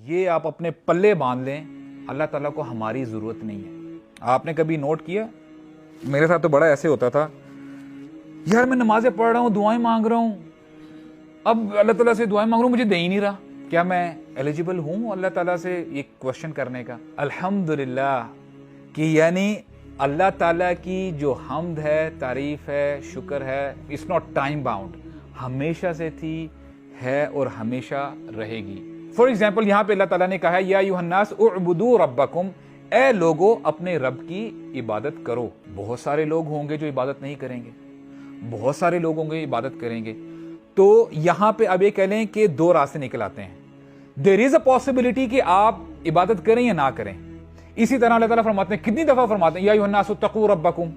ये आप अपने पल्ले बांध लें, अल्लाह ताला को हमारी ज़रूरत नहीं है। आपने कभी नोट किया, मेरे साथ तो बड़ा ऐसे होता था, यार मैं नमाजें पढ़ रहा हूँ, दुआएं मांग रहा हूँ, अब अल्लाह ताला से दुआएं मांग रहा हूँ, मुझे दे ही नहीं रहा। क्या मैं एलिजिबल हूँ अल्लाह ताला से ये क्वेश्चन करने का? अल्हम्दुलिल्लाह कि यानी अल्लाह ताला की जो हम्द है, तारीफ है, शुक्र है, इट्स नॉट टाइम बाउंड, हमेशा से थी, है और हमेशा रहेगी। फॉर एग्जाम्पल यहाँ पे अल्लाह ताला ने कहा है, या अय्युहन्नास उअ्बुदू रब्बकुम, ए लोगो अपने रब की इबादत करो। बहुत सारे लोग होंगे जो इबादत नहीं करेंगे, बहुत सारे लोग होंगे इबादत करेंगे। तो यहां पे अब ये कह लें कि दो रास्ते निकल आते हैं। देयर इज अ पॉसिबिलिटी कि आप इबादत करें या ना करें। इसी तरह अल्लाह ताला फरमाते हैं, कितनी दफा फरमाते हैं, या अय्युहन्नास तक़ू रब्बकुम,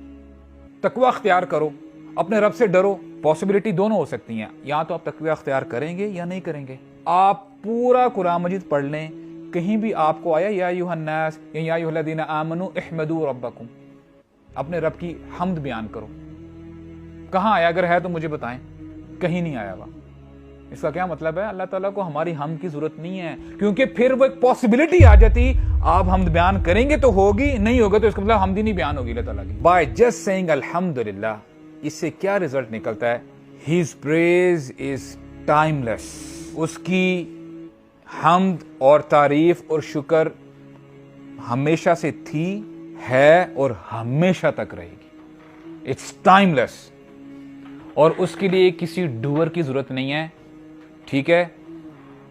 तकवा अख्तियार करो, अपने रब से डरो। पॉसिबिलिटी दोनों हो सकती हैं, या तो आप तकवा अख्तियार करेंगे या नहीं करेंगे। आप पूरा कुरान मजीद पढ़ लें, कहीं भी आपको आया या अय्युहन्नास या अय्युहल्लज़ीना आमनू इहमदू रब्बकुम, अपने रब की हम्द बयान करो। कहां आया? अगर है तो मुझे बताएं। कहीं नहीं आया हुआ। इसका क्या मतलब है? अल्लाह ताला को हमारी हम्द की जरूरत नहीं है, क्योंकि फिर वो एक पॉसिबिलिटी आ जाती, आप हम्द बयान करेंगे तो होगी, नहीं होगा तो इसका मतलब हम्द ही नहीं बयान होगी अल्लाह ताला की। बाय जस्ट सेइंग अल्हम्दुलिल्लाह, इससे क्या रिजल्ट निकलता है? His praise is timeless. उसकी हम्द और तारीफ और शुक्र हमेशा से थी, है और हमेशा तक रहेगी। इट्स टाइमलेस, और उसके लिए किसी डूअर की जरूरत नहीं है। ठीक है,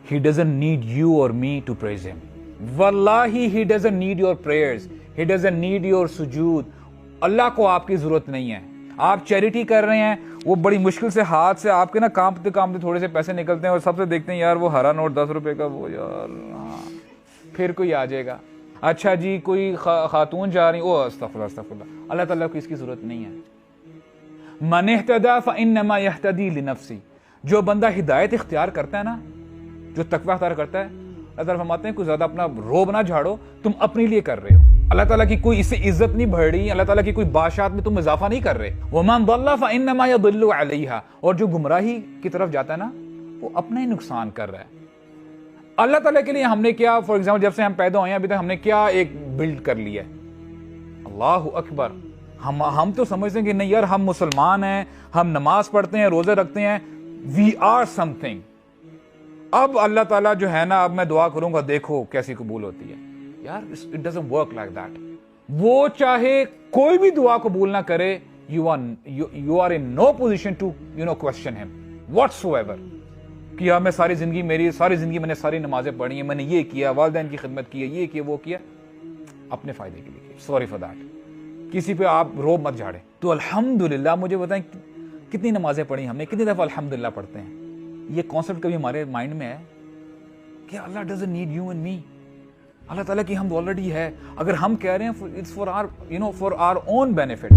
ही डजंट नीड यू और मी टू प्रेज हिम। वल्लाही he doesn't need your prayers, he doesn't need your सुजूद। अल्लाह को आपकी जरूरत नहीं है। आप चैरिटी कर रहे हैं, वो बड़ी मुश्किल से हाथ से आपके ना कांपते कांपते थोड़े से पैसे निकलते हैं, और सबसे देखते हैं यार वो हरा नोट 10 रुपए का, वो यार हाँ, फिर कोई आ जाएगा। अच्छा जी, कोई खातून जा रही, ओ अस्तगफुरुल्लाह अस्तगफुरुल्लाह, अल्लाह ताला को इसकी जरूरत नहीं है। मन इहतदा फइन्नमा यहतदी लिनफ्सी, जो बंदा हिदायत इख्तियार करता है ना, जो तकवा इख्तियार करता है, अल्लाह ताला फरमाते हैं कुछ ज्यादा अपना रोब ना झाड़ो, तुम अपने लिए कर रहे हो। अल्लाह ताला की कोई इससे इज्जत नहीं बढ़ रही, अल्लाह ताला की कोई बादशाहत में तुम इजाफा नहीं कर रहे। वमन दल्ला फइन्नमा यदल्लु अलैहा, और जो गुमराही की तरफ जाता है ना, वो अपना ही नुकसान कर रहा है। अल्लाह ताला के लिए हमने क्या, फॉर एग्जाम्पल जब से हम पैदा हुए हैं अभी तक हमने क्या एक बिल्ड कर लिया है? अल्लाहु अकबर। हम तो समझते हैं कि नहीं यार, हम मुसलमान हैं, हम नमाज पढ़ते हैं, रोजे रखते हैं, वी आर समथिंग। अब अल्लाह ताला जो है ना, अब मैं दुआ करूंगा, देखो कैसी कबूल होती है। यार it doesn't work like that. वो चाहे कोई भी दुआ कबूल ना करे, you are in no position to question him whatsoever कि यार मैं सारी जिंदगी मैंने सारी नमाजें पढ़ी हैं, मैंने ये किया, वालिदैन की खिदमत की है, ये किया वो किया, अपने फायदे के लिए। Sorry for that. किसी पे आप रोब मत झाड़े। तो अल्हम्दुलिल्लाह, मुझे बताएं कितनी नमाजें पढ़ी हमने, कितनी दफा अल्हम्दुलिल्लाह पढ़ते हैं? ये कॉन्सेप्ट कभी हमारे माइंड में है कि Allah doesn't need you and me? Allah ताला की हमद ऑलरेडी है। अगर हम कह रहे हैं it's for our own benefit.